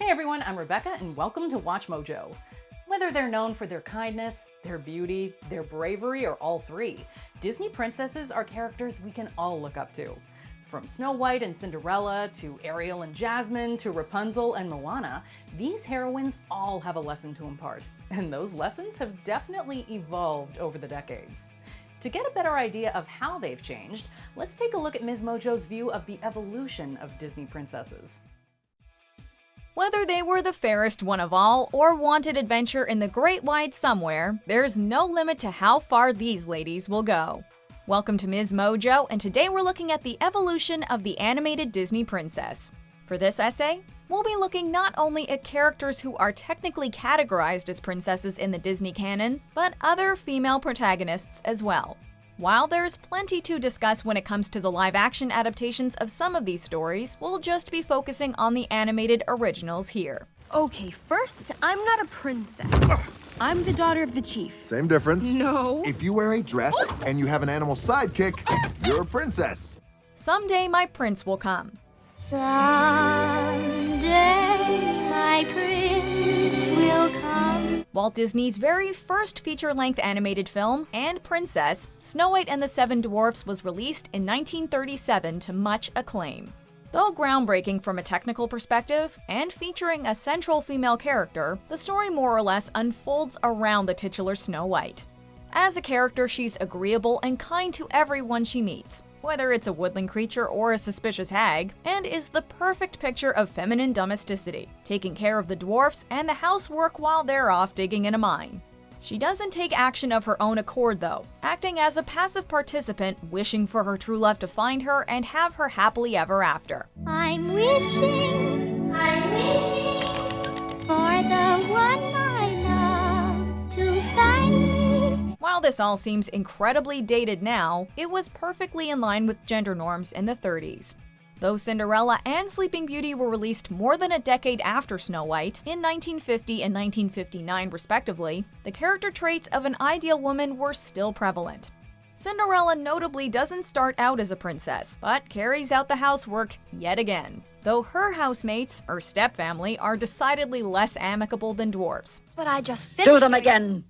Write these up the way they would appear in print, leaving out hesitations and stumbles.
Hey everyone, I'm Rebecca and welcome to MsMojo. Whether they're known for their kindness, their beauty, their bravery, or all three, Disney princesses are characters we can all look up to. From Snow White and Cinderella, to Ariel and Jasmine, to Rapunzel and Moana, these heroines all have a lesson to impart, and those lessons have definitely evolved over the decades. To get a better idea of how they've changed, let's take a look at MsMojo's view of the evolution of Disney princesses. Whether they were the fairest one of all or wanted adventure in the great wide somewhere, there's no limit to how far these ladies will go. Welcome to MsMojo, and today we're looking at the evolution of the animated Disney princess. For this essay, we'll be looking not only at characters who are technically categorized as princesses in the Disney canon, but other female protagonists as well. While there's plenty to discuss when it comes to the live-action adaptations of some of these stories, we'll just be focusing on the animated originals here. Okay, first, I'm not a princess. I'm the daughter of the chief. Same difference. No. If you wear a dress and you have an animal sidekick, you're a princess. Someday my prince will come. Someday my prince will come. Walt Disney's very first feature-length animated film, and princess, Snow White and the Seven Dwarfs, was released in 1937 to much acclaim. Though groundbreaking from a technical perspective, and featuring a central female character, the story more or less unfolds around the titular Snow White. As a character, she's agreeable and kind to everyone she meets, whether it's a woodland creature or a suspicious hag, and is the perfect picture of feminine domesticity, taking care of the dwarfs and the housework while they're off digging in a mine. She doesn't take action of her own accord though, acting as a passive participant, wishing for her true love to find her and have her happily ever after. I'm wishing for the one I love to find me. While this all seems incredibly dated now, it was perfectly in line with gender norms in the 30s. Though Cinderella and Sleeping Beauty were released more than a decade after Snow White, in 1950 and 1959 respectively, the character traits of an ideal woman were still prevalent. Cinderella notably doesn't start out as a princess, but carries out the housework yet again. Though her housemates, her stepfamily, are decidedly less amicable than dwarfs. But I just finished. Do them again!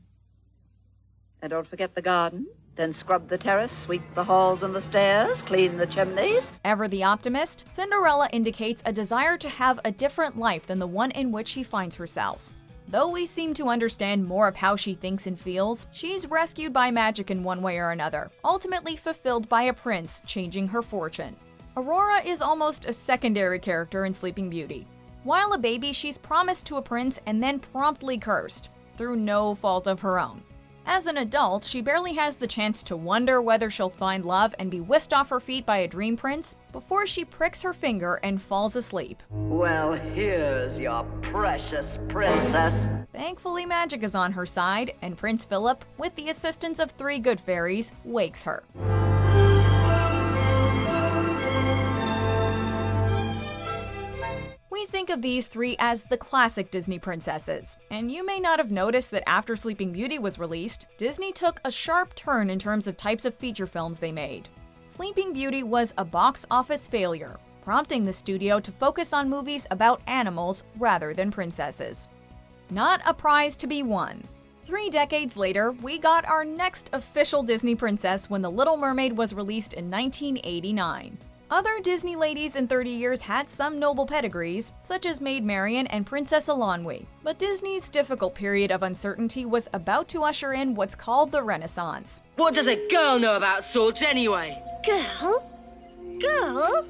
And don't forget the garden. Then scrub the terrace, sweep the halls and the stairs, clean the chimneys. Ever the optimist, Cinderella indicates a desire to have a different life than the one in which she finds herself. Though we seem to understand more of how she thinks and feels, she's rescued by magic in one way or another, ultimately fulfilled by a prince changing her fortune. Aurora is almost a secondary character in Sleeping Beauty. While a baby, she's promised to a prince and then promptly cursed, through no fault of her own. As an adult, she barely has the chance to wonder whether she'll find love and be whisked off her feet by a dream prince before she pricks her finger and falls asleep. Well, here's your precious princess. Thankfully, magic is on her side, and Prince Philip, with the assistance of 3 good fairies, wakes her. We think of these 3 as the classic Disney princesses, and you may not have noticed that after Sleeping Beauty was released, Disney took a sharp turn in terms of types of feature films they made. Sleeping Beauty was a box office failure, prompting the studio to focus on movies about animals rather than princesses. Not a prize to be won. 3 decades later, we got our next official Disney princess when The Little Mermaid was released in 1989. Other Disney ladies in 30 years had some noble pedigrees, such as Maid Marian and Princess Elanwi, but Disney's difficult period of uncertainty was about to usher in what's called the Renaissance. What does a girl know about swords anyway? Girl? Girl?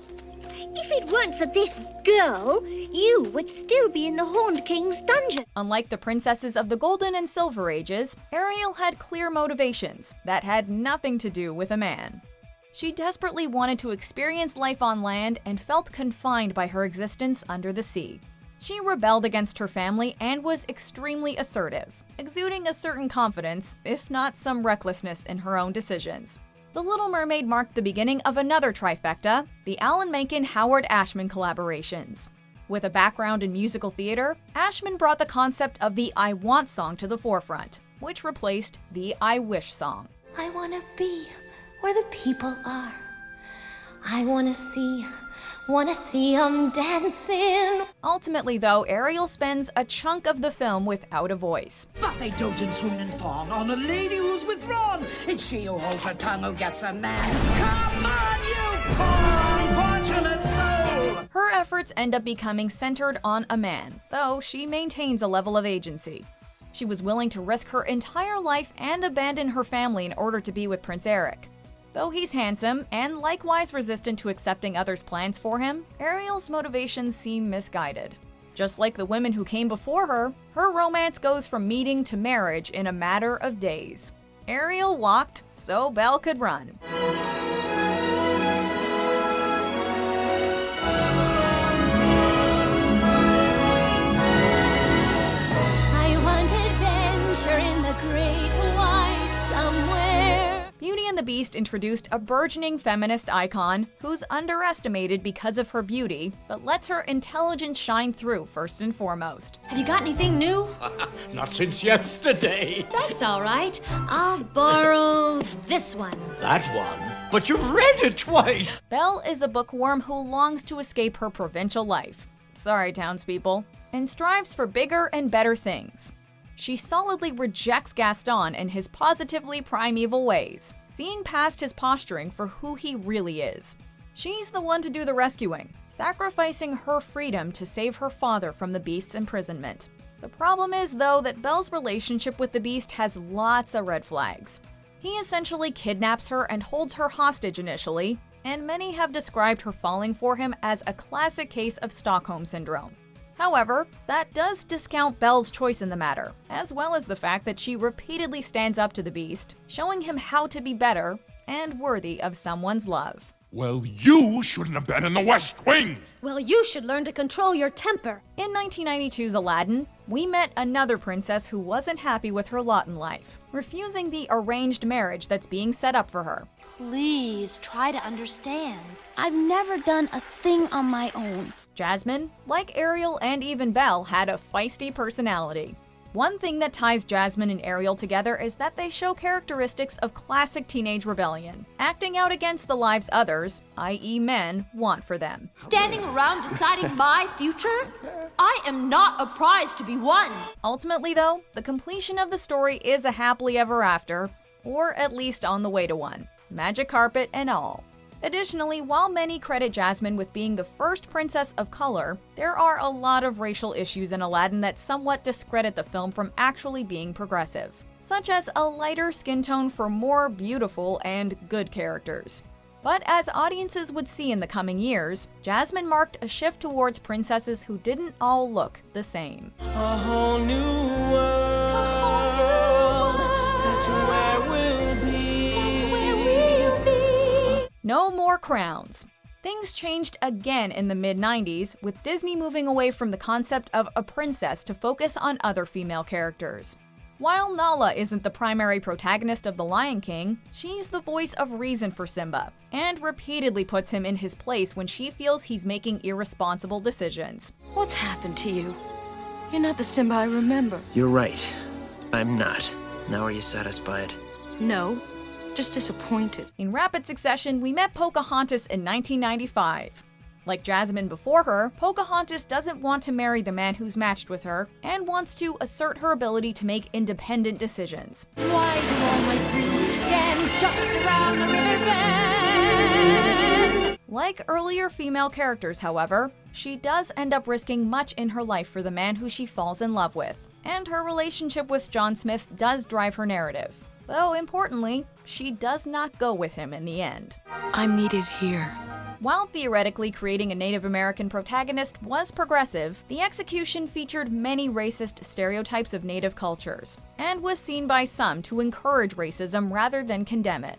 If it weren't for this girl, you would still be in the Horned King's dungeon. Unlike the princesses of the Golden and Silver Ages, Ariel had clear motivations that had nothing to do with a man. She desperately wanted to experience life on land and felt confined by her existence under the sea. She rebelled against her family and was extremely assertive, exuding a certain confidence, if not some recklessness in her own decisions. The Little Mermaid marked the beginning of another trifecta, the Alan Menken-Howard Ashman collaborations. With a background in musical theater, Ashman brought the concept of the I Want song to the forefront, which replaced the I Wish song. I want to be where the people are. I want to see Wanna see 'em dancing. Ultimately, though, Ariel spends a chunk of the film without a voice. But they dote and swoon and fawn on a lady who's withdrawn. It's she who holds her tongue who gets a man. Come on, you poor unfortunate soul! Her efforts end up becoming centered on a man, though she maintains a level of agency. She was willing to risk her entire life and abandon her family in order to be with Prince Eric. Though he's handsome and likewise resistant to accepting others' plans for him, Ariel's motivations seem misguided. Just like the women who came before her, her romance goes from meeting to marriage in a matter of days. Ariel walked so Belle could run. In the great white somewhere. Beauty and the Beast introduced a burgeoning feminist icon who's underestimated because of her beauty, but lets her intelligence shine through first and foremost. Have you got anything new? Not since yesterday. That's all right. I'll borrow this one. That one? But you've read it twice. Belle is a bookworm who longs to escape her provincial life. Sorry, townspeople. And strives for bigger and better things. She solidly rejects Gaston and his positively primeval ways, seeing past his posturing for who he really is. She's the one to do the rescuing, sacrificing her freedom to save her father from the Beast's imprisonment. The problem is, though, that Belle's relationship with the Beast has lots of red flags. He essentially kidnaps her and holds her hostage initially, and many have described her falling for him as a classic case of Stockholm Syndrome. However, that does discount Belle's choice in the matter, as well as the fact that she repeatedly stands up to the Beast, showing him how to be better and worthy of someone's love. Well, you shouldn't have been in the West Wing! Well, you should learn to control your temper. In 1992's Aladdin, we met another princess who wasn't happy with her lot in life, refusing the arranged marriage that's being set up for her. Please try to understand. I've never done a thing on my own. Jasmine, like Ariel and even Belle, had a feisty personality. One thing that ties Jasmine and Ariel together is that they show characteristics of classic teenage rebellion, acting out against the lives others, i.e. men, want for them. Standing around deciding my future? I am not a prize to be won. Ultimately, though, the completion of the story is a happily ever after, or at least on the way to one. Magic carpet and all. Additionally, while many credit Jasmine with being the first princess of color, there are a lot of racial issues in Aladdin that somewhat discredit the film from actually being progressive, such as a lighter skin tone for more beautiful and good characters. But as audiences would see in the coming years, Jasmine marked a shift towards princesses who didn't all look the same. A whole new world, that's where we'll be. No more crowns. Things changed again in the mid-90s, with Disney moving away from the concept of a princess to focus on other female characters. While Nala isn't the primary protagonist of The Lion King, she's the voice of reason for Simba, and repeatedly puts him in his place when she feels he's making irresponsible decisions. What's happened to you? You're not the Simba I remember. You're right. I'm not. Now are you satisfied? No. Just disappointed. In rapid succession, we met Pocahontas in 1995. Like Jasmine before her, Pocahontas doesn't want to marry the man who's matched with her, and wants to assert her ability to make independent decisions. Why do all my dreams stand just around the river bend? Like earlier female characters, however, she does end up risking much in her life for the man who she falls in love with, and her relationship with John Smith does drive her narrative. Though, importantly, she does not go with him in the end. I'm needed here. While theoretically creating a Native American protagonist was progressive, the execution featured many racist stereotypes of Native cultures, and was seen by some to encourage racism rather than condemn it.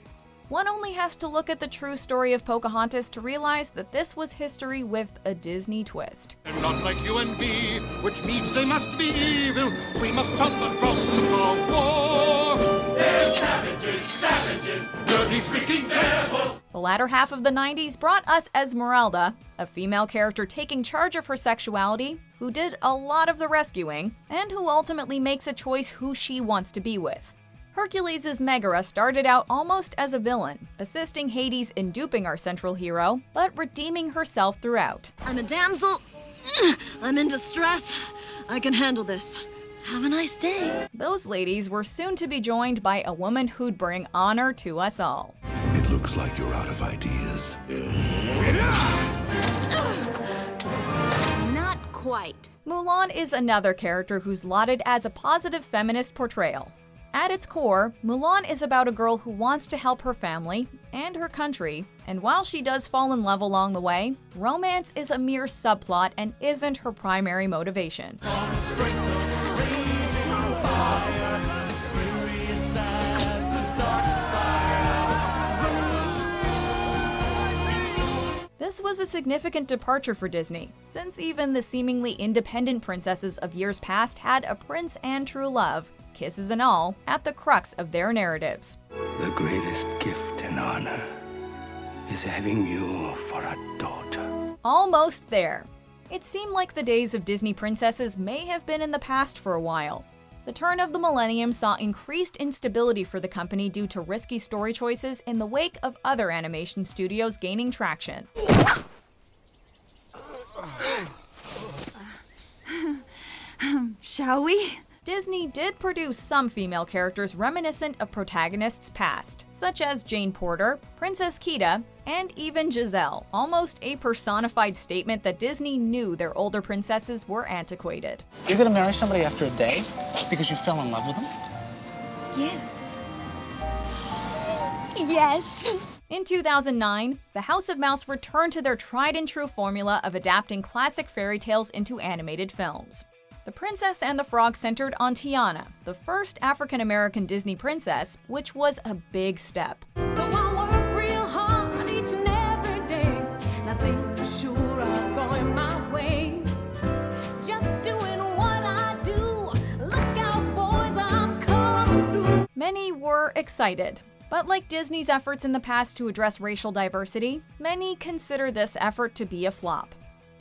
One only has to look at the true story of Pocahontas to realize that this was history with a Disney twist. They're not like you and me, which means they must be evil. We must stop the drums of war. They're savages, savages, dirty shrieking devils. The latter half of the 90s brought us Esmeralda, a female character taking charge of her sexuality, who did a lot of the rescuing, and who ultimately makes a choice who she wants to be with. Hercules' Megara started out almost as a villain, assisting Hades in duping our central hero, but redeeming herself throughout. I'm a damsel. I'm in distress. I can handle this. Have a nice day. Those ladies were soon to be joined by a woman who'd bring honor to us all. It looks like you're out of ideas. Not quite. Mulan is another character who's lauded as a positive feminist portrayal. At its core, Mulan is about a girl who wants to help her family and her country, and while she does fall in love along the way, romance is a mere subplot and isn't her primary motivation. This was a significant departure for Disney, since even the seemingly independent princesses of years past had a prince and true love, kisses and all, at the crux of their narratives. The greatest gift and honor is having you for a daughter. Almost there. It seemed like the days of Disney princesses may have been in the past for a while. The turn of the millennium saw increased instability for the company due to risky story choices in the wake of other animation studios gaining traction. Shall we? Disney did produce some female characters reminiscent of protagonists past, such as Jane Porter, Princess Kida, and even Giselle, almost a personified statement that Disney knew their older princesses were antiquated. You're gonna marry somebody after a day because you fell in love with them? Yes. Yes. In 2009, the House of Mouse returned to their tried-and-true formula of adapting classic fairy tales into animated films. The Princess and the Frog centered on Tiana, the first African-American Disney princess, which was a big step. So I work real hard each and every day. Now things for sure are going my way. Just doing what I do. Look out, boys, I'm coming through. Many were excited. But like Disney's efforts in the past to address racial diversity, many consider this effort to be a flop.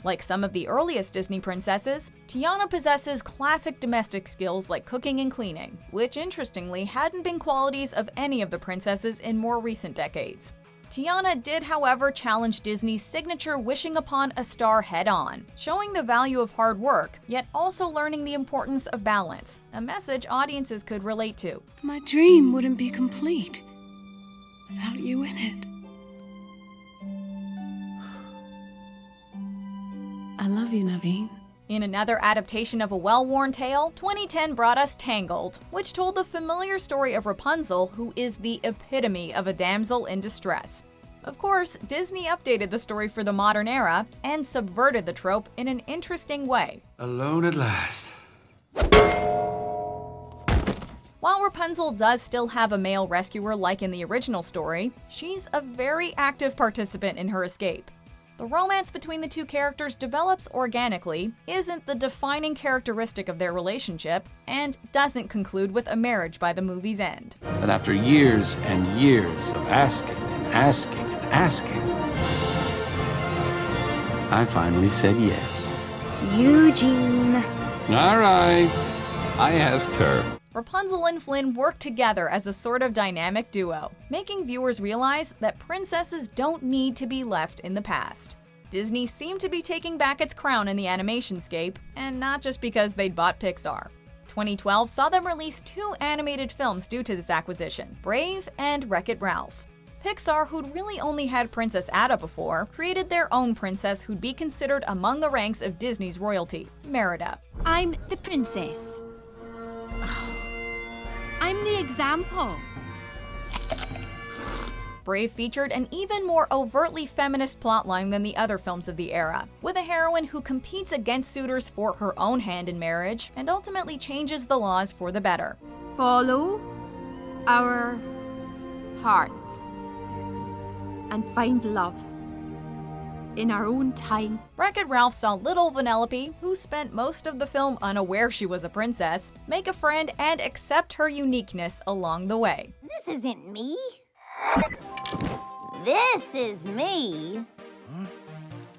Like some of the earliest Disney princesses, Tiana possesses classic domestic skills like cooking and cleaning, which interestingly hadn't been qualities of any of the princesses in more recent decades. Tiana did, however, challenge Disney's signature wishing upon a star head-on, showing the value of hard work, yet also learning the importance of balance, a message audiences could relate to. My dream wouldn't be complete without you in it. I love you, Naveen. In another adaptation of a well-worn tale, 2010 brought us Tangled, which told the familiar story of Rapunzel, who is the epitome of a damsel in distress. Of course, Disney updated the story for the modern era and subverted the trope in an interesting way. Alone at last. While Rapunzel does still have a male rescuer like in the original story, she's a very active participant in her escape. The romance between the two characters develops organically, isn't the defining characteristic of their relationship, and doesn't conclude with a marriage by the movie's end. But after years and years of asking and asking and asking, I finally said yes. Eugene. All right, I asked her. Rapunzel and Flynn work together as a sort of dynamic duo, making viewers realize that princesses don't need to be left in the past. Disney seemed to be taking back its crown in the animationscape, and not just because they'd bought Pixar. 2012 saw them release 2 animated films due to this acquisition, Brave and Wreck-It Ralph. Pixar, who'd really only had Princess Ada before, created their own princess who'd be considered among the ranks of Disney's royalty, Merida. I'm the princess. I'm the example. Brave featured an even more overtly feminist plotline than the other films of the era, with a heroine who competes against suitors for her own hand in marriage and ultimately changes the laws for the better. Follow our hearts and find love in our own time. Wreck-It Ralph saw little Vanellope, who spent most of the film unaware she was a princess, make a friend and accept her uniqueness along the way. This isn't me. This is me.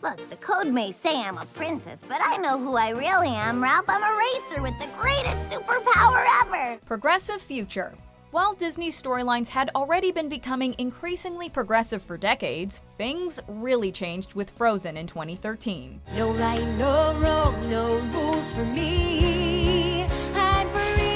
Look, the code may say I'm a princess, but I know who I really am, Ralph. I'm a racer with the greatest superpower ever. Progressive future. While Disney's storylines had already been becoming increasingly progressive for decades, things really changed with Frozen in 2013. No right, no wrong, no rules for me. I'm free.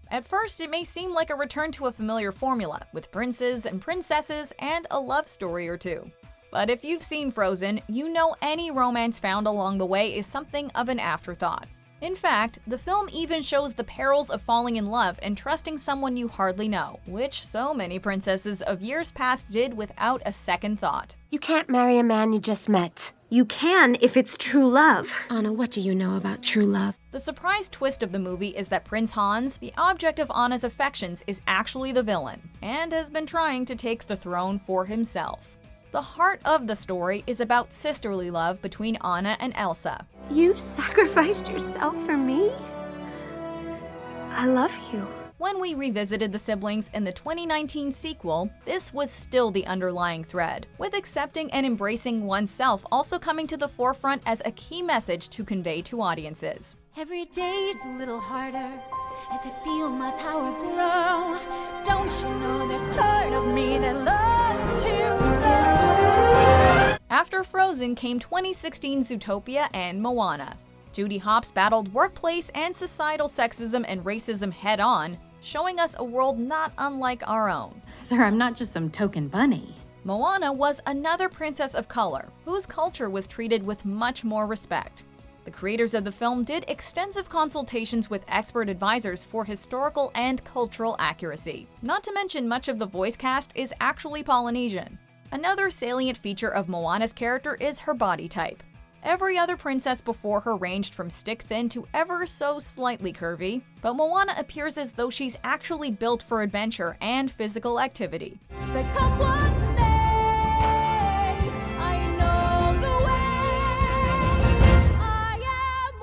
At first, it may seem like a return to a familiar formula, with princes and princesses and a love story or two. But if you've seen Frozen, you know any romance found along the way is something of an afterthought. In fact, the film even shows the perils of falling in love and trusting someone you hardly know, which so many princesses of years past did without a second thought. You can't marry a man you just met. You can if it's true love. Anna, what do you know about true love? The surprise twist of the movie is that Prince Hans, the object of Anna's affections, is actually the villain, and has been trying to take the throne for himself. The heart of the story is about sisterly love between Anna and Elsa. You sacrificed yourself for me? I love you. When we revisited the siblings in the 2019 sequel, this was still the underlying thread, with accepting and embracing oneself also coming to the forefront as a key message to convey to audiences. Every day it's a little harder as I feel my power grow. Don't you know there's part of me that loves to go? After Frozen came 2016's Zootopia and Moana. Judy Hopps battled workplace and societal sexism and racism head-on, showing us a world not unlike our own. Sir, I'm not just some token bunny. Moana was another princess of color, whose culture was treated with much more respect. The creators of the film did extensive consultations with expert advisors for historical and cultural accuracy. Not to mention much of the voice cast is actually Polynesian. Another salient feature of Moana's character is her body type. Every other princess before her ranged from stick-thin to ever so slightly curvy, but Moana appears as though she's actually built for adventure and physical activity. But come what may, I know the way. I am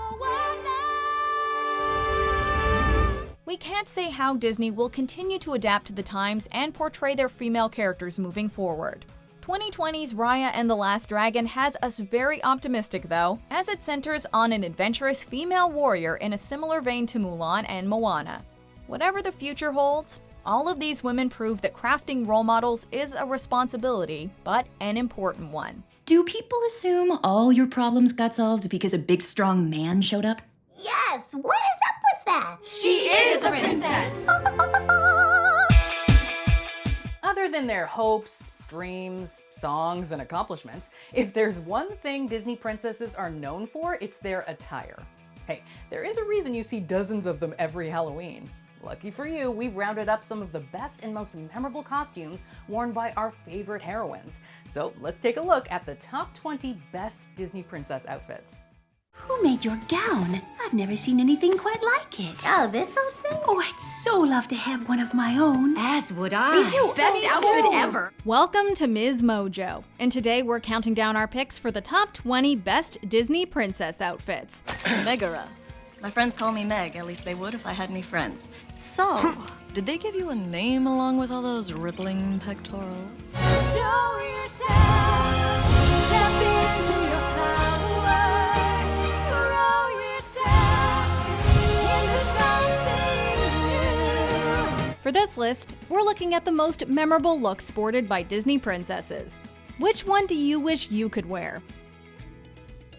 Moana. We can't say how Disney will continue to adapt to the times and portray their female characters moving forward. 2020's Raya and the Last Dragon has us very optimistic though, as it centers on an adventurous female warrior in a similar vein to Mulan and Moana. Whatever the future holds, all of these women prove that crafting role models is a responsibility, but an important one. Do people assume all your problems got solved because a big strong man showed up? Yes, what is up with that? She is a princess. Other than their hopes, dreams, songs, and accomplishments, if there's one thing Disney princesses are known for, it's their attire. Hey, there is a reason you see dozens of them every Halloween. Lucky for you, we've rounded up some of the best and most memorable costumes worn by our favorite heroines. So let's take a look at the top 20 best Disney princess outfits. Who made your gown? I've never seen anything quite like it. Oh, this old thing? Oh, I'd so love to have one of my own. As would I. Me too. Best outfit ever. Welcome to MsMojo, and today we're counting down our picks for the top 20 best Disney princess outfits. Megara. My friends call me Meg, at least they would if I had any friends. So, did they give you a name along with all those rippling pectorals? Show yourself. Step into your power. Grow yourself into something new. For this list, we're looking at the most memorable looks sported by Disney princesses. Which one do you wish you could wear?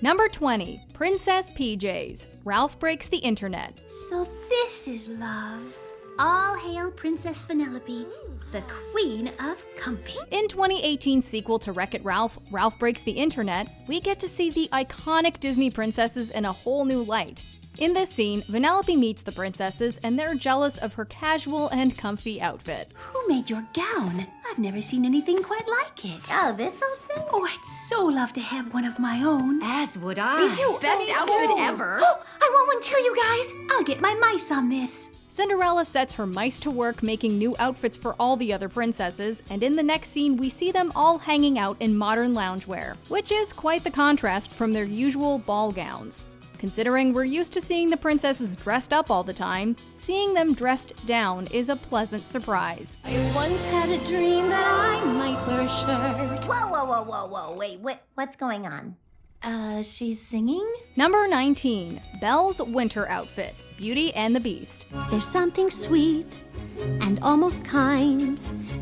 Number 20, Princess PJs. Ralph Breaks the Internet. So this is love. All hail Princess Vanellope, the queen of comfy. In 2018's sequel to Wreck-It Ralph, Ralph Breaks the Internet, we get to see the iconic Disney princesses in a whole new light. In this scene, Vanellope meets the princesses and they're jealous of her casual and comfy outfit. Who made your gown? I've never seen anything quite like it. Oh, this old thing? Oh, I'd so love to have one of my own. As would I. Me too. Best outfit ever. Oh, I want one too, you guys. I'll get my mice on this. Cinderella sets her mice to work making new outfits for all the other princesses, and in the next scene we see them all hanging out in modern loungewear, which is quite the contrast from their usual ball gowns. Considering we're used to seeing the princesses dressed up all the time, seeing them dressed down is a pleasant surprise. I once had a dream that I might wear a shirt. Whoa, wait, what's going on? She's singing? Number 19, Belle's winter outfit. Beauty and the Beast. There's something sweet and almost kind,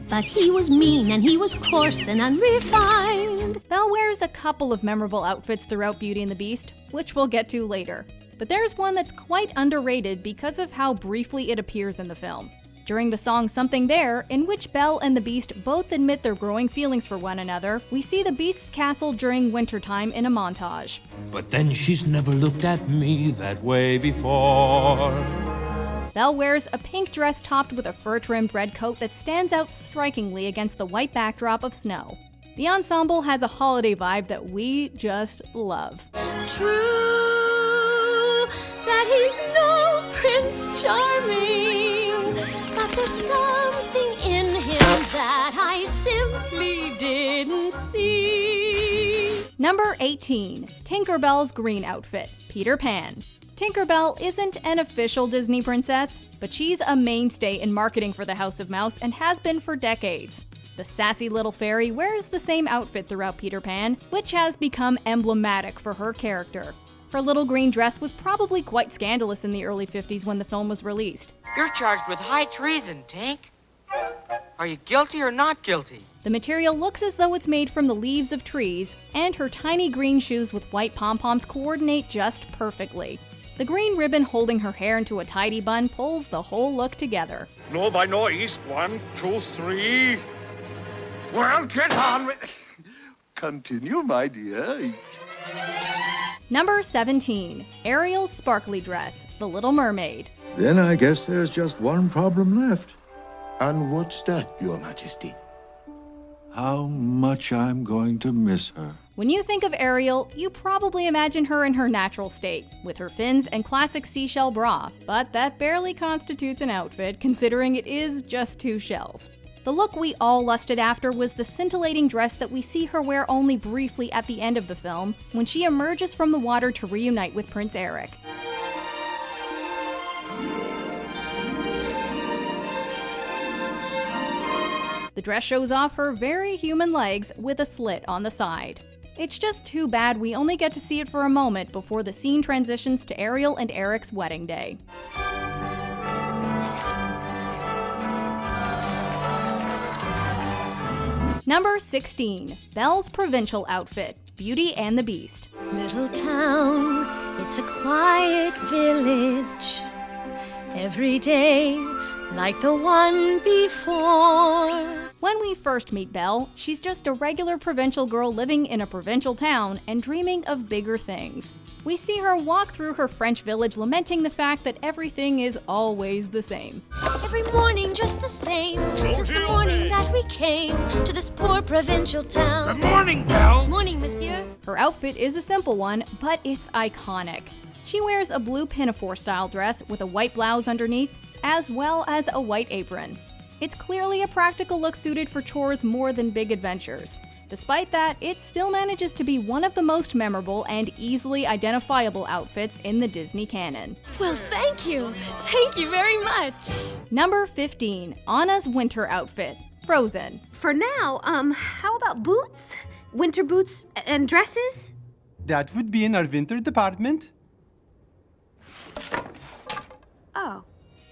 but he was mean and he was coarse and unrefined. Belle wears a couple of memorable outfits throughout Beauty and the Beast, which we'll get to later. But there's one that's quite underrated because of how briefly it appears in the film. During the song Something There, in which Belle and the Beast both admit their growing feelings for one another, we see the Beast's castle during wintertime in a montage. But then she's never looked at me that way before. Belle wears a pink dress topped with a fur-trimmed red coat that stands out strikingly against the white backdrop of snow. The ensemble has a holiday vibe that we just love. True that he's no Prince Charming, but there's something in him that I simply didn't see. Number 18. Tinkerbell's green outfit, Peter Pan. Tinkerbell isn't an official Disney princess, but she's a mainstay in marketing for the House of Mouse and has been for decades. The sassy little fairy wears the same outfit throughout Peter Pan, which has become emblematic for her character. Her little green dress was probably quite scandalous in the early 50s when the film was released. You're charged with high treason, Tink. Are you guilty or not guilty? The material looks as though it's made from the leaves of trees, and her tiny green shoes with white pom-poms coordinate just perfectly. The green ribbon holding her hair into a tidy bun pulls the whole look together. No by northeast. 1, 2, 3. Well, get on with... Continue, my dear. Number 17. Ariel's sparkly dress, The Little Mermaid. Then I guess there's just one problem left. And what's that, Your Majesty? How much I'm going to miss her. When you think of Ariel, you probably imagine her in her natural state, with her fins and classic seashell bra, but that barely constitutes an outfit considering it is just 2 shells. The look we all lusted after was the scintillating dress that we see her wear only briefly at the end of the film, when she emerges from the water to reunite with Prince Eric. The dress shows off her very human legs with a slit on the side. It's just too bad we only get to see it for a moment before the scene transitions to Ariel and Eric's wedding day. Number 16. Belle's provincial outfit, Beauty and the Beast. Little town, it's a quiet village. Every day, like the one before. When we first meet Belle, she's just a regular provincial girl living in a provincial town and dreaming of bigger things. We see her walk through her French village lamenting the fact that everything is always the same. Every morning just the same, since the morning that we came to this poor provincial town. Good morning, Belle. Morning, monsieur. Her outfit is a simple one, but it's iconic. She wears a blue pinafore-style dress with a white blouse underneath, as well as a white apron. It's clearly a practical look suited for chores more than big adventures. Despite that, it still manages to be one of the most memorable and easily identifiable outfits in the Disney canon. Well, thank you. Thank you very much. Number 15. Anna's winter outfit, Frozen. For now, how about boots? Winter boots and dresses? That would be in our winter department. Oh.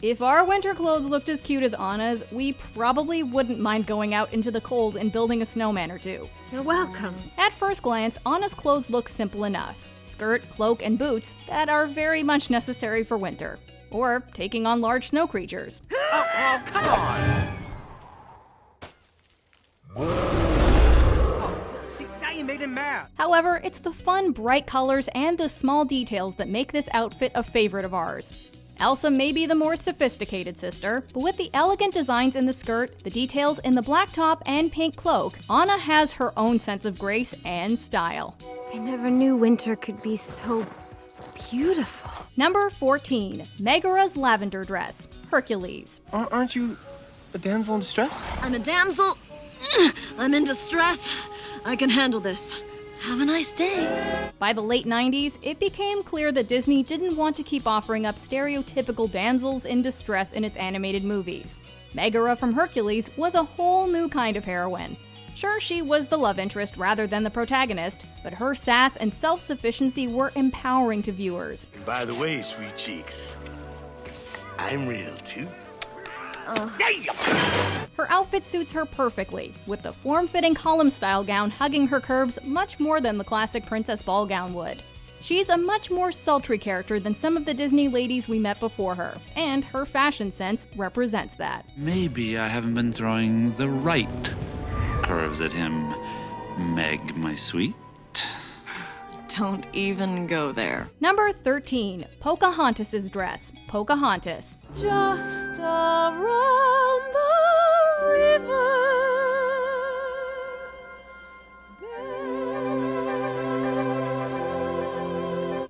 If our winter clothes looked as cute as Anna's, we probably wouldn't mind going out into the cold and building a snowman or two. You're welcome. At first glance, Anna's clothes look simple enough. Skirt, cloak, and boots that are very much necessary for winter. Or taking on large snow creatures. Oh, come on! See, now you made him mad. However, it's the fun, bright colors and the small details that make this outfit a favorite of ours. Elsa may be the more sophisticated sister, but with the elegant designs in the skirt, the details in the black top and pink cloak, Anna has her own sense of grace and style. I never knew winter could be so beautiful. Number 14. Megara's lavender dress, Hercules. Aren't you a damsel in distress? I'm a damsel. I'm in distress. I can handle this. Have a nice day. By the late 90s, it became clear that Disney didn't want to keep offering up stereotypical damsels in distress in its animated movies. Megara from Hercules was a whole new kind of heroine. Sure, she was the love interest rather than the protagonist, but her sass and self-sufficiency were empowering to viewers. And by the way, sweet cheeks, I'm real too. Her outfit suits her perfectly, with the form-fitting column-style gown hugging her curves much more than the classic princess ball gown would. She's a much more sultry character than some of the Disney ladies we met before her, and her fashion sense represents that. Maybe I haven't been throwing the right curves at him, Meg, my sweet. Don't even go there. Number 13, Pocahontas' dress, Pocahontas. Just around the river.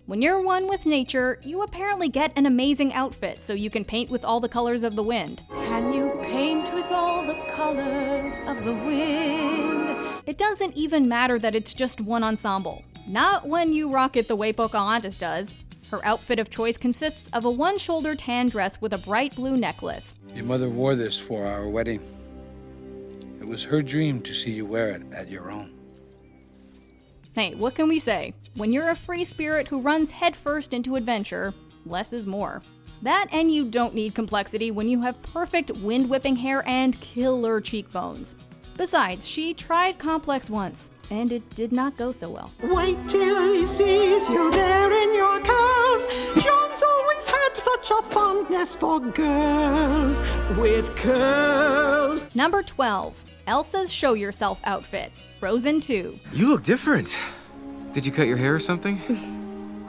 When you're one with nature, you apparently get an amazing outfit so you can paint with all the colors of the wind. Can you paint with all the colors of the wind? It doesn't even matter that it's just one ensemble. Not when you rock it the way Pocahontas does. Her outfit of choice consists of a one-shoulder tan dress with a bright blue necklace. Your mother wore this for our wedding. It was her dream to see you wear it at your own. Hey, what can we say? When you're a free spirit who runs headfirst into adventure, less is more. That, and you don't need complexity when you have perfect wind-whipping hair and killer cheekbones. Besides, she tried complex once, and it did not go so well. Wait till he sees you there in your curls. John's always had such a fondness for girls with curls. Number 12, Elsa's Show Yourself outfit, Frozen 2. You look different. Did you cut your hair or something?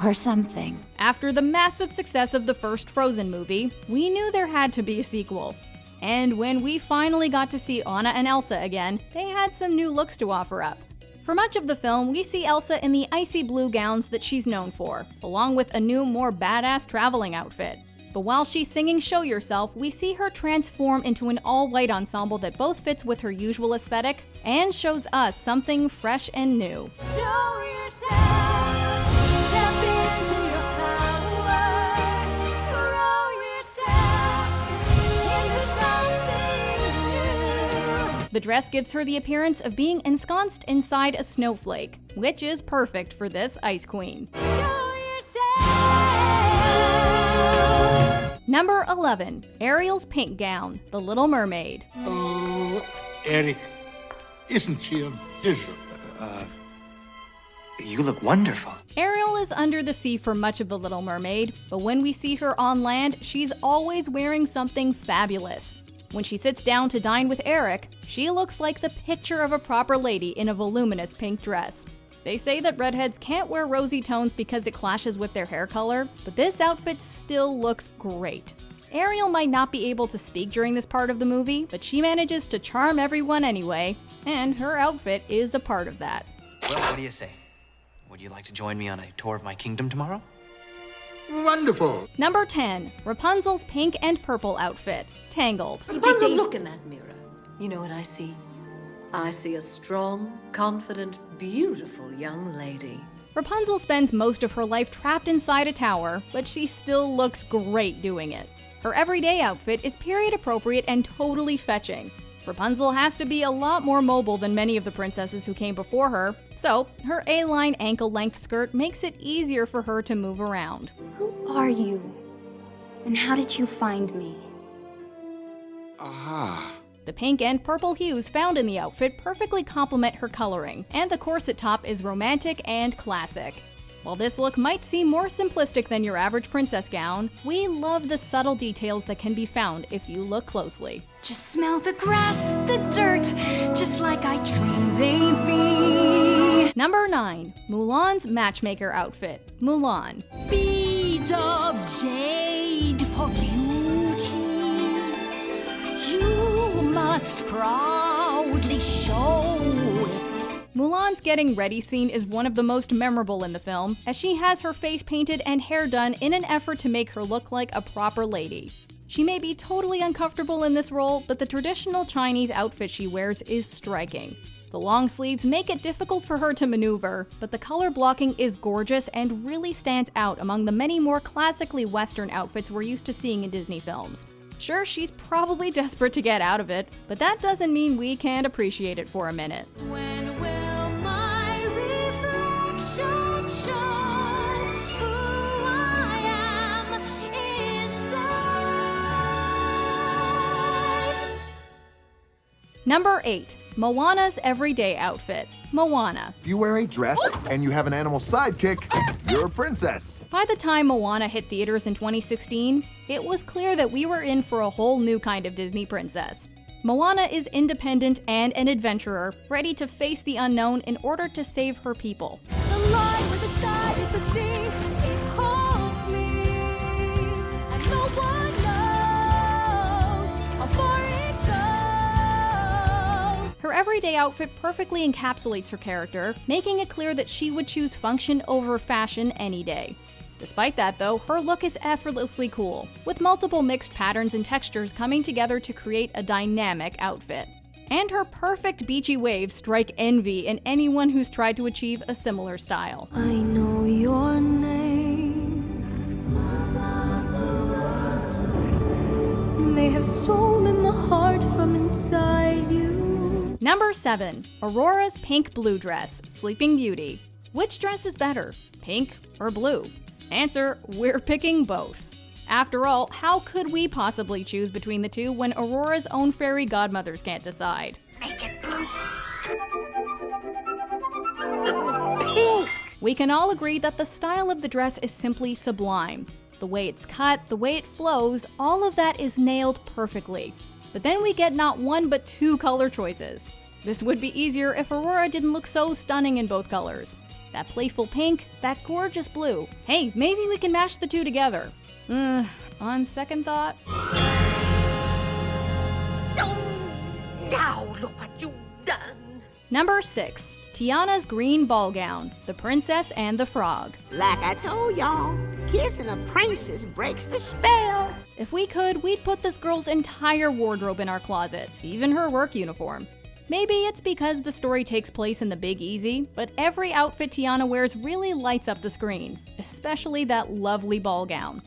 Or something. After the massive success of the first Frozen movie, we knew there had to be a sequel. And when we finally got to see Anna and Elsa again, they had some new looks to offer up. For much of the film, we see Elsa in the icy blue gowns that she's known for, along with a new, more badass traveling outfit. But while she's singing Show Yourself, we see her transform into an all-white ensemble that both fits with her usual aesthetic and shows us something fresh and new. Show yourself, step into your power, throw yourself into something new. The dress gives her the appearance of being ensconced inside a snowflake, which is perfect for this Ice Queen. Number 11, Ariel's pink gown, The Little Mermaid. Oh, Eric, isn't she a vision? You look wonderful. Ariel is under the sea for much of The Little Mermaid, but when we see her on land, she's always wearing something fabulous. When she sits down to dine with Eric, she looks like the picture of a proper lady in a voluminous pink dress. They say that redheads can't wear rosy tones because it clashes with their hair color, but this outfit still looks great. Ariel might not be able to speak during this part of the movie, but she manages to charm everyone anyway, and her outfit is a part of that. Well, what do you say? Would you like to join me on a tour of my kingdom tomorrow? Wonderful. Number 10, Rapunzel's pink and purple outfit, Tangled. Rapunzel, look in that mirror. You know what I see? I see a strong, confident, beautiful young lady. Rapunzel spends most of her life trapped inside a tower, but she still looks great doing it. Her everyday outfit is period appropriate and totally fetching. Rapunzel has to be a lot more mobile than many of the princesses who came before her, so her A-line ankle-length skirt makes it easier for her to move around. Who are you? And how did you find me? Aha. The pink and purple hues found in the outfit perfectly complement her coloring, and the corset top is romantic and classic. While this look might seem more simplistic than your average princess gown, we love the subtle details that can be found if you look closely. Just smell the grass, the dirt, just like I dreamed they'd be. Number 9, Mulan's matchmaker outfit, Mulan. Beads of jade for beauty. You must proudly show it. Mulan's getting ready scene is one of the most memorable in the film, as she has her face painted and hair done in an effort to make her look like a proper lady. She may be totally uncomfortable in this role, but the traditional Chinese outfit she wears is striking. The long sleeves make it difficult for her to maneuver, but the color blocking is gorgeous and really stands out among the many more classically Western outfits we're used to seeing in Disney films. Sure, she's probably desperate to get out of it, but that doesn't mean we can't appreciate it for a minute. When will my reflection show who I am inside? Number 8. Moana's everyday outfit. Moana. If you wear a dress and you have an animal sidekick, you're a princess. By the time Moana hit theaters in 2016, it was clear that we were in for a whole new kind of Disney princess. Moana is independent and an adventurer, ready to face the unknown in order to save her people. The line with the side is the sea. It calls me, and no one knows how far it goes. Her everyday outfit perfectly encapsulates her character, making it clear that she would choose function over fashion any day. Despite that though, her look is effortlessly cool, with multiple mixed patterns and textures coming together to create a dynamic outfit. And her perfect beachy waves strike envy in anyone who's tried to achieve a similar style. I know your name. They have stolen the heart from inside you. Number 7. Aurora's pink blue dress, Sleeping Beauty. Which dress is better, pink or blue? Answer, we're picking both. After all, how could we possibly choose between the two when Aurora's own fairy godmothers can't decide? Make it blue. Pink! We can all agree that the style of the dress is simply sublime. The way it's cut, the way it flows, all of that is nailed perfectly. But then we get not one but two color choices. This would be easier if Aurora didn't look so stunning in both colors. That playful pink, that gorgeous blue. Hey, maybe we can mash the two together. On second thought. Now look what you've done. Number 6. Tiana's green ball gown, The Princess and the Frog. Like I told y'all, kissing a princess breaks the spell. If we could, we'd put this girl's entire wardrobe in our closet, even her work uniform. Maybe it's because the story takes place in the Big Easy, but every outfit Tiana wears really lights up the screen, especially that lovely ball gown.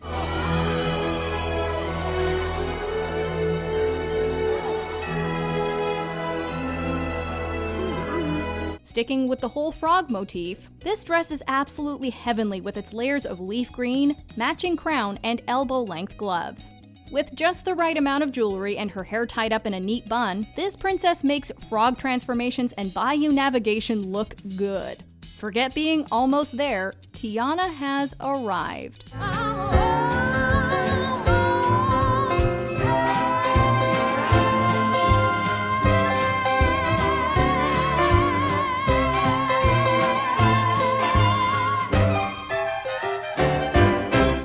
Sticking with the whole frog motif, this dress is absolutely heavenly with its layers of leaf green, matching crown, and elbow-length gloves. With just the right amount of jewelry and her hair tied up in a neat bun, this princess makes frog transformations and bayou navigation look good. Forget being almost there, Tiana has arrived.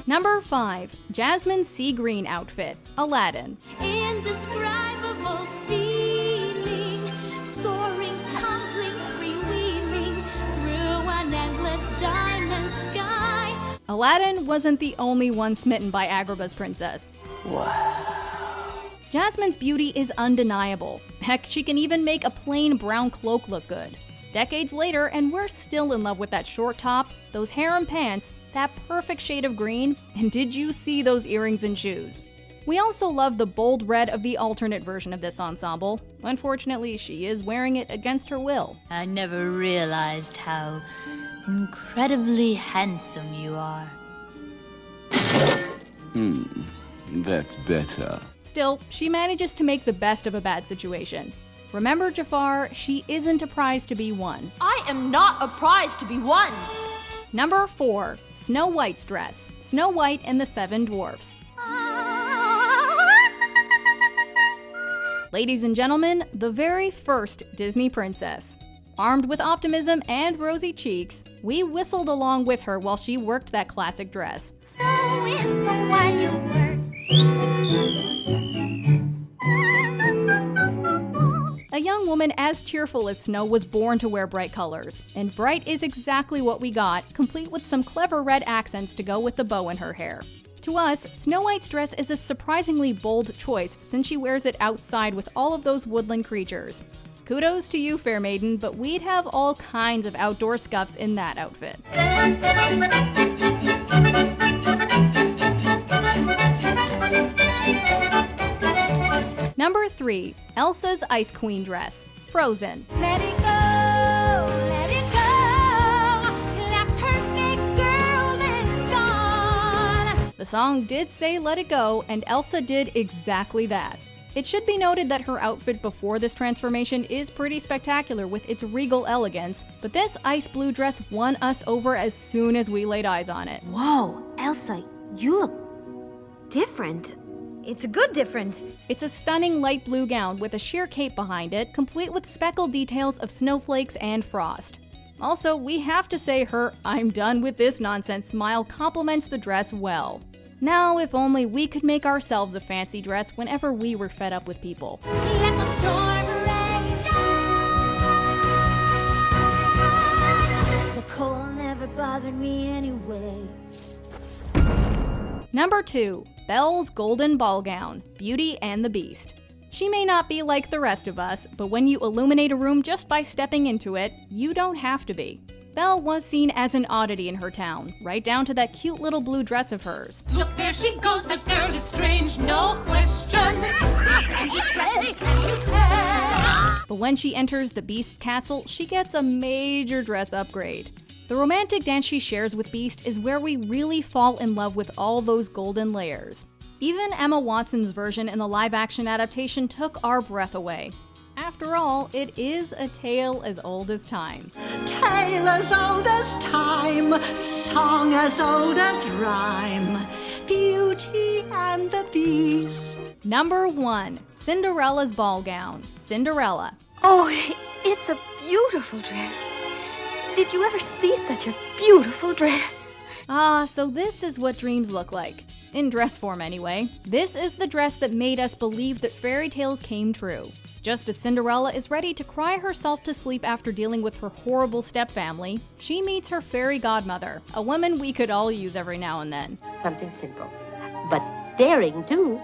Number 5. Jasmine's sea green outfit, Aladdin. Indescribable feeling, soaring, tumbling, freewheeling through an endless diamond sky. Aladdin wasn't the only one smitten by Agrabah's princess. Wow. Jasmine's beauty is undeniable. Heck, she can even make a plain brown cloak look good. Decades later, and we're still in love with that short top, those harem pants, that perfect shade of green, and did you see those earrings and shoes? We also love the bold red of the alternate version of this ensemble. Unfortunately, she is wearing it against her will. I never realized how incredibly handsome you are. That's better. Still, she manages to make the best of a bad situation. Remember, Jafar, she isn't a prize to be won. I am not a prize to be won! Number 4. Snow White's dress, Snow White and the Seven Dwarfs. Ladies and gentlemen, the very first Disney princess. Armed with optimism and rosy cheeks, we whistled along with her while she worked that classic dress. A young woman as cheerful as Snow was born to wear bright colors, and bright is exactly what we got, complete with some clever red accents to go with the bow in her hair. To us, Snow White's dress is a surprisingly bold choice since she wears it outside with all of those woodland creatures. Kudos to you, fair maiden, but we'd have all kinds of outdoor scuffs in that outfit. Number 3. Elsa's Ice Queen dress, Frozen. Let it go, let it go. That perfect girl is gone. The song did say let it go, and Elsa did exactly that. It should be noted that her outfit before this transformation is pretty spectacular with its regal elegance, but this ice blue dress won us over as soon as we laid eyes on it. Whoa, Elsa, you look different. It's a good different. It's a stunning light blue gown with a sheer cape behind it, complete with speckled details of snowflakes and frost. Also, we have to say her "I'm done with this nonsense" smile complements the dress well. Now, if only we could make ourselves a fancy dress whenever we were fed up with people. Let the storm rage on. The cold never bothered me anyway. Number 2. Belle's golden ball gown, Beauty and the Beast. She may not be like the rest of us, but when you illuminate a room just by stepping into it, you don't have to be. Belle was seen as an oddity in her town, right down to that cute little blue dress of hers. Look, there she goes, that girl is strange, no question. And she's strange, can't you tell? But when she enters the Beast's castle, she gets a major dress upgrade. The romantic dance she shares with Beast is where we really fall in love with all those golden layers. Even Emma Watson's version in the live-action adaptation took our breath away. After all, it is a tale as old as time. Tale as old as time, song as old as rhyme, Beauty and the Beast. Number 1. Cinderella's ball gown, Cinderella. Oh, it's a beautiful dress. Did you ever see such a beautiful dress? Ah, so this is what dreams look like. In dress form anyway. This is the dress that made us believe that fairy tales came true. Just as Cinderella is ready to cry herself to sleep after dealing with her horrible stepfamily, she meets her fairy godmother, a woman we could all use every now and then. Something simple, but daring too.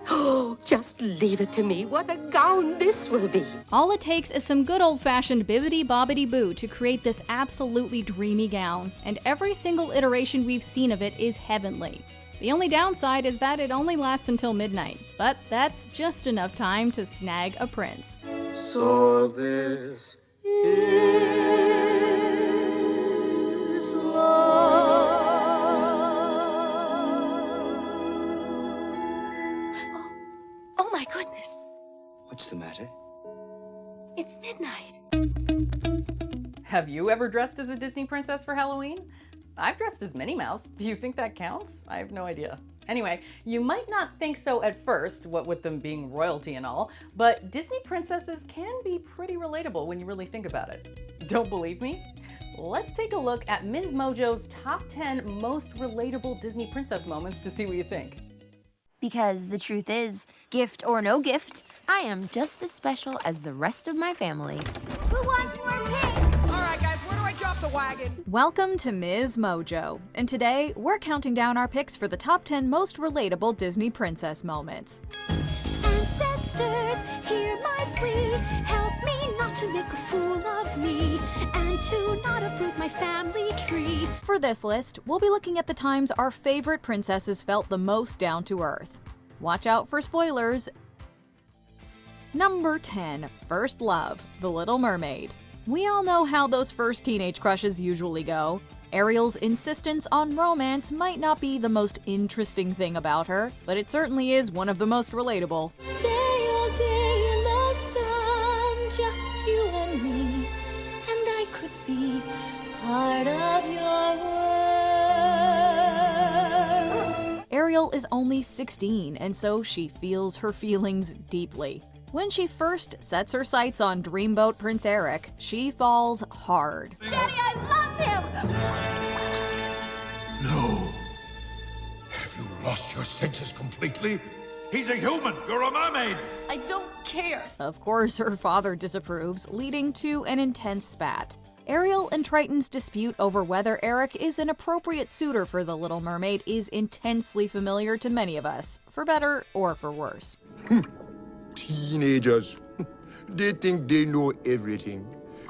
Oh, just leave it to me. What a gown this will be. All it takes is some good old-fashioned bibbidi-bobbidi-boo to create this absolutely dreamy gown, and every single iteration we've seen of it is heavenly. The only downside is that it only lasts until midnight, but that's just enough time to snag a prince. So this is love. Oh my goodness, What's the matter? it's midnight. Have you ever dressed as a Disney princess for Halloween? I've dressed as Minnie Mouse. Do you think that counts? I have no idea. Anyway, you might not think so at first, what with them being royalty and all, but Disney princesses can be pretty relatable when you really think about it. Don't believe me? Let's take a look at MsMojo's top 10 most relatable Disney princess moments to see what you think. Because the truth is, gift or no gift, I am just as special as the rest of my family. Who wants more pink? All right, guys, where do I drop the wagon? Welcome to MsMojo, and today we're counting down our picks for the top 10 most relatable Disney princess moments. Ancestors, hear my plea. Help me not to make a fool of me, and to not uproot my family tree. For this list, we'll be looking at the times our favorite princesses felt the most down to earth. Watch out for spoilers. Number 10. First Love, The Little Mermaid. We all know how those first teenage crushes usually go. Ariel's insistence on romance might not be the most interesting thing about her, but it certainly is one of the most relatable. Stay all day in the sun, just you and me, and I could be part of your world. Ariel is only 16, and so she feels her feelings deeply. When she first sets her sights on Dreamboat Prince Eric, she falls hard. Daddy, I love him! No. Have you lost your senses completely? He's a human. You're a mermaid. I don't care. Of course, her father disapproves, leading to an intense spat. Ariel and Triton's dispute over whether Eric is an appropriate suitor for the Little Mermaid is intensely familiar to many of us, for better or for worse. Teenagers, they think they know everything.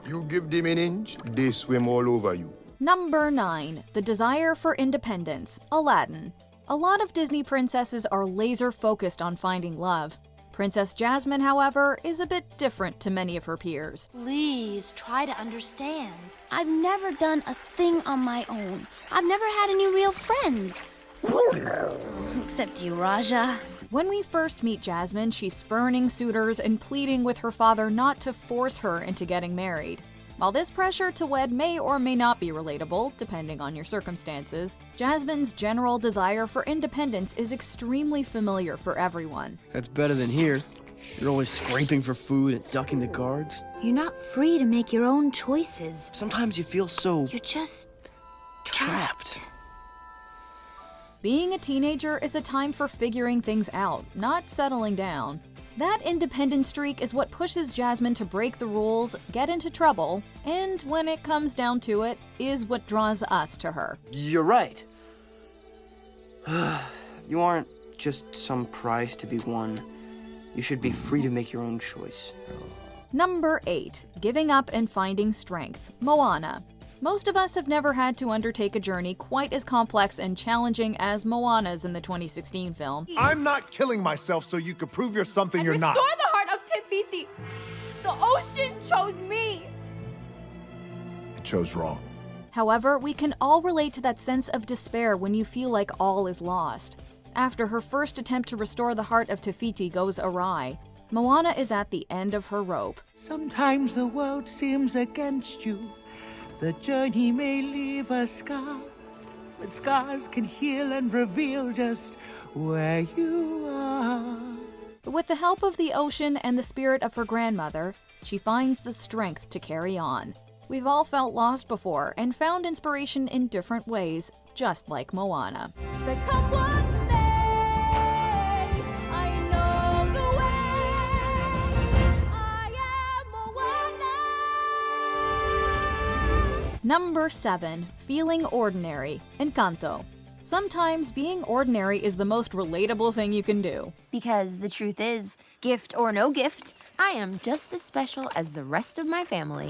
You give them an inch, they swim all over you. Number 9. The Desire for Independence, Aladdin. A lot of Disney princesses are laser-focused on finding love. Princess Jasmine, however, is a bit different to many of her peers. Please try to understand. I've never done a thing on my own. I've never had any real friends. Except you, Raja. When we first meet Jasmine, she's spurning suitors and pleading with her father not to force her into getting married. While this pressure to wed may or may not be relatable, depending on your circumstances, Jasmine's general desire for independence is extremely familiar for everyone. That's better than here. You're always scraping for food and ducking the guards. You're not free to make your own choices. Sometimes you feel so... You're just... trapped. Being a teenager is a time for figuring things out, not settling down. That independent streak is what pushes Jasmine to break the rules, get into trouble, and when it comes down to it, is what draws us to her. You're right. You aren't just some prize to be won. You should be free to make your own choice. Number 8. Giving up and finding strength. Moana. Most of us have never had to undertake a journey quite as complex and challenging as Moana's in the 2016 film. I'm not killing myself so you could prove you're something you're not. Restore the heart of Te Fiti. The ocean chose me. It chose wrong. However, we can all relate to that sense of despair when you feel like all is lost. After her first attempt to restore the heart of Te Fiti goes awry, Moana is at the end of her rope. Sometimes the world seems against you. The journey may leave a scar, but scars can heal and reveal just where you are. But with the help of the ocean and the spirit of her grandmother, she finds the strength to carry on. We've all felt lost before and found inspiration in different ways, just like Moana. Become one day. I know the way. I am Moana. Number 7. Feeling ordinary. Encanto. Sometimes being ordinary is the most relatable thing you can do. Because the truth is, gift or no gift, I am just as special as the rest of my family.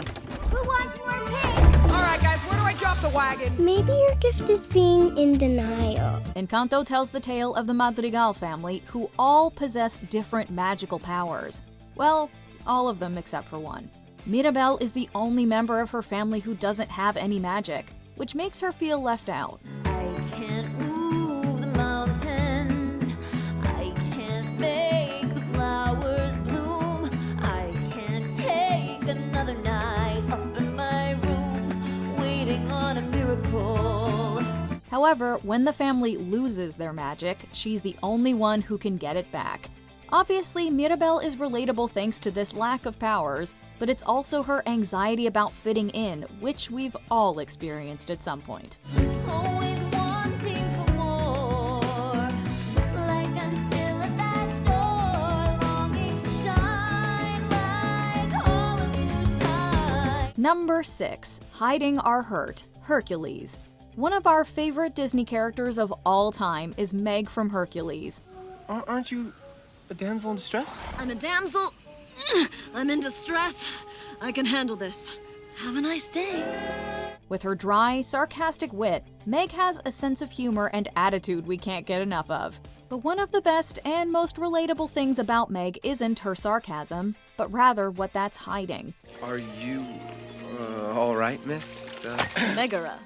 Who wants more cake? All right, guys, where do I drop the wagon? Maybe your gift is being in denial. Encanto tells the tale of the Madrigal family, who all possess different magical powers. Well, all of them except for one. Mirabel is the only member of her family who doesn't have any magic, which makes her feel left out. I can't move the mountains. I can't make the flowers bloom. I can't take another night up in my room, waiting on a miracle. However, when the family loses their magic, she's the only one who can get it back. Obviously, Mirabel is relatable thanks to this lack of powers, but it's also her anxiety about fitting in, which we've all experienced at some point. Always wanting for more, like I'm still at that door, longing to shine like all of you shine. Number 6. Hiding Our Hurt. Hercules. One of our favorite Disney characters of all time is Meg from Hercules. Aren't you a damsel in distress? I'm a damsel. I'm in distress. I can handle this. Have a nice day. With her dry, sarcastic wit, Meg has a sense of humor and attitude we can't get enough of. But one of the best and most relatable things about Meg isn't her sarcasm, but rather what that's hiding. Are you all right, miss? Megara.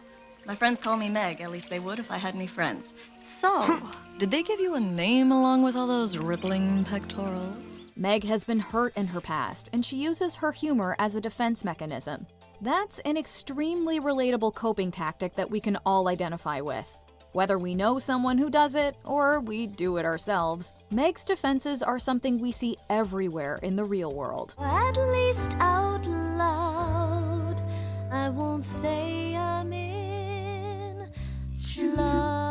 My friends call me Meg, at least they would if I had any friends. So, did they give you a name along with all those rippling pectorals? Meg has been hurt in her past, and she uses her humor as a defense mechanism. That's an extremely relatable coping tactic that we can all identify with. Whether we know someone who does it, or we do it ourselves, Meg's defenses are something we see everywhere in the real world. At least out loud, I won't say I'm in love.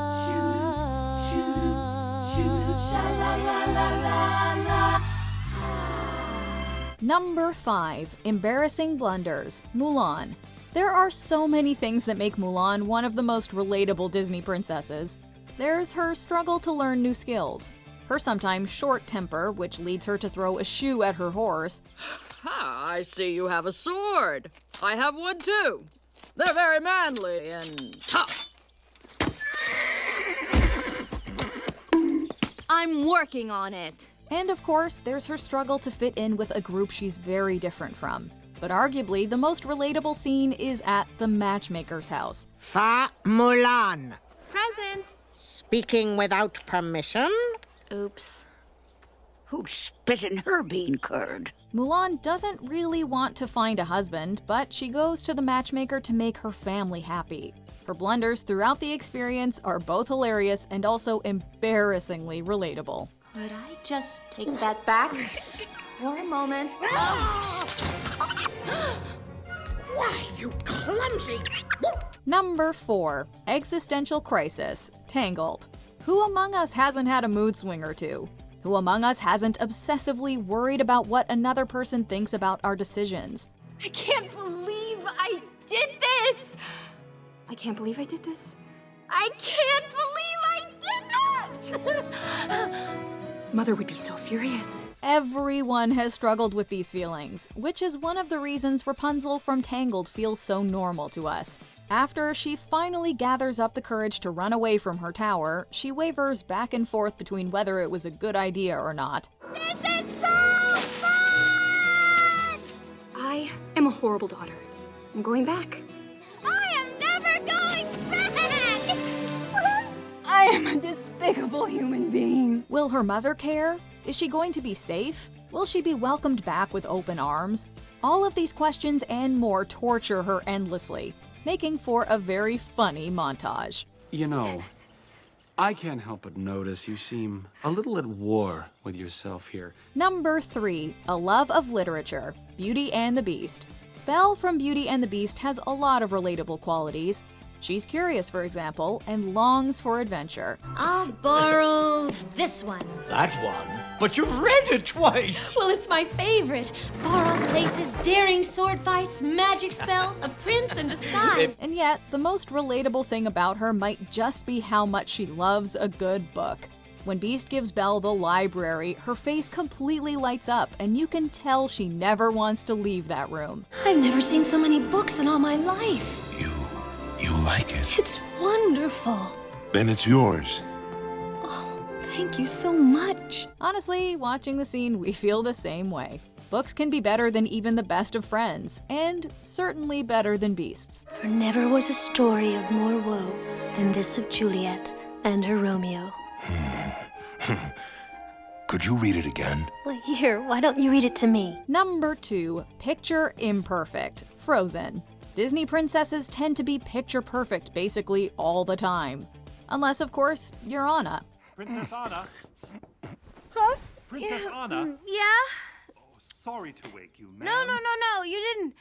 Number 5. Embarrassing blunders. Mulan. There are so many things that make Mulan one of the most relatable Disney princesses. There's her struggle to learn new skills, her sometimes short temper, which leads her to throw a shoe at her horse. Ha, I see you have a sword. I have one too. They're very manly and tough. I'm working on it. And of course, there's her struggle to fit in with a group she's very different from. But arguably, the most relatable scene is at the matchmaker's house. Fa Mulan. Present. Speaking without permission? Oops. Who'd spit in her bean curd? Mulan doesn't really want to find a husband, but she goes to the matchmaker to make her family happy. Her blunders throughout the experience are both hilarious and also embarrassingly relatable. Could I just take that back for a moment? Why, you clumsy! Number 4. Existential Crisis, Tangled. Who among us hasn't had a mood swing or two? Who among us hasn't obsessively worried about what another person thinks about our decisions? I can't believe I did this! I can't believe I did this. I can't believe I did this! Mother would be so furious. Everyone has struggled with these feelings, which is one of the reasons Rapunzel from Tangled feels so normal to us. After she finally gathers up the courage to run away from her tower, she wavers back and forth between whether it was a good idea or not. This is so fun! I am a horrible daughter. I'm going back. I am never going back! I am a despicable human being. Will her mother care? Is she going to be safe? Will she be welcomed back with open arms? All of these questions and more torture her endlessly, making for a very funny montage. You know, I can't help but notice you seem a little at war with yourself here. Number 3. A Love of Literature, Beauty and the Beast. Belle from Beauty and the Beast has a lot of relatable qualities. She's curious, for example, and longs for adventure. I'll borrow this one. That one? But you've read it twice! Well, it's my favorite. Borrow places, daring sword fights, magic spells, a prince in disguise. And yet, the most relatable thing about her might just be how much she loves a good book. When Beast gives Belle the library, her face completely lights up, and you can tell she never wants to leave that room. I've never seen so many books in all my life. You like it? It's wonderful. Then it's yours. Oh, thank you so much. Honestly, watching the scene, we feel the same way. Books can be better than even the best of friends, and certainly better than Beasts. For never was a story of more woe than this of Juliet and her Romeo. Could you read it again? Well, here, why don't you read it to me? Number 2. Picture Imperfect, Frozen. Disney princesses tend to be picture perfect basically all the time. Unless, of course, you're Anna. Princess Anna? Huh? Princess Anna? Yeah? Oh, sorry to wake you, ma'am. No, you didn't.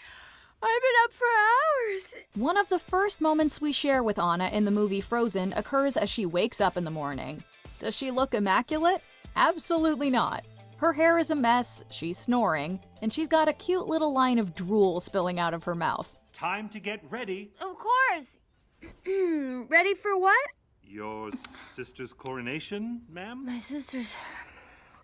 I've been up for hours. One of the first moments we share with Anna in the movie Frozen occurs as she wakes up in the morning. Does she look immaculate? Absolutely not. Her hair is a mess, she's snoring, and she's got a cute little line of drool spilling out of her mouth. Time to get ready. Of course. Ready for what? Your sister's coronation, ma'am? My sister's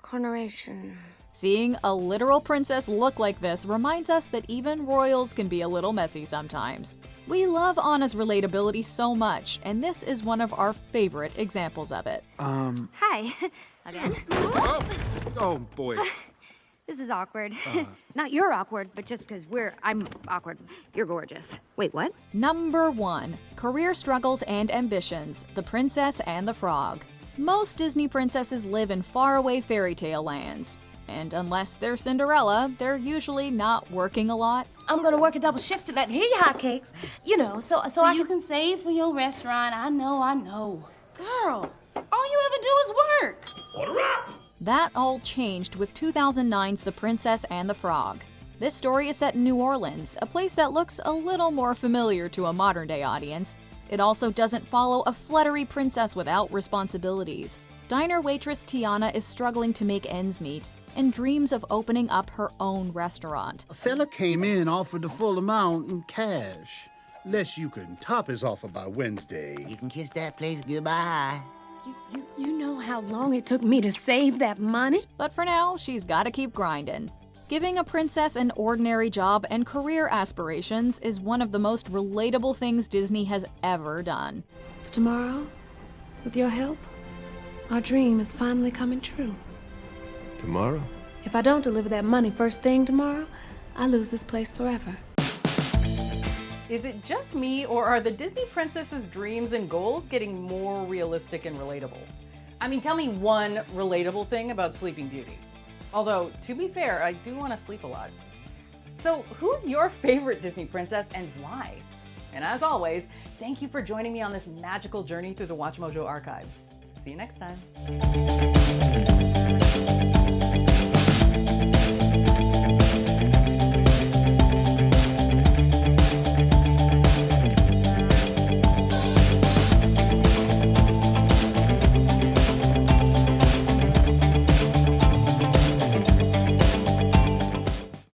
coronation. Seeing a literal princess look like this reminds us that even royals can be a little messy sometimes. We love Anna's relatability so much, and this is one of our favorite examples of it. Hi. Again. Oh, boy. This is awkward. Not you're awkward, but just because I'm awkward. You're gorgeous. Wait, what? Number 1. Career Struggles and Ambitions, The Princess and the Frog. Most Disney princesses live in faraway fairy tale lands. And unless they're Cinderella, they're usually not working a lot. I'm gonna work a double shift to that heat hotcakes. You know, so you can save for your restaurant. I know. Girl, all you ever do is work. Order up! That all changed with 2009's The Princess and the Frog. This story is set in New Orleans, a place that looks a little more familiar to a modern-day audience. It also doesn't follow a fluttery princess without responsibilities. Diner waitress Tiana is struggling to make ends meet and dreams of opening up her own restaurant. A fella came in, offered the full amount in cash. Less you can top his offer by Wednesday. You can kiss that place goodbye. You know how long it took me to save that money? But for now, she's gotta keep grinding. Giving a princess an ordinary job and career aspirations is one of the most relatable things Disney has ever done. Tomorrow, with your help, our dream is finally coming true. Tomorrow? If I don't deliver that money first thing tomorrow, I lose this place forever. Is it just me, or are the Disney princesses' dreams and goals getting more realistic and relatable? I mean, tell me one relatable thing about Sleeping Beauty. Although, to be fair, I do want to sleep a lot. So, who's your favorite Disney princess and why? And as always, thank you for joining me on this magical journey through the MsMojo archives. See you next time.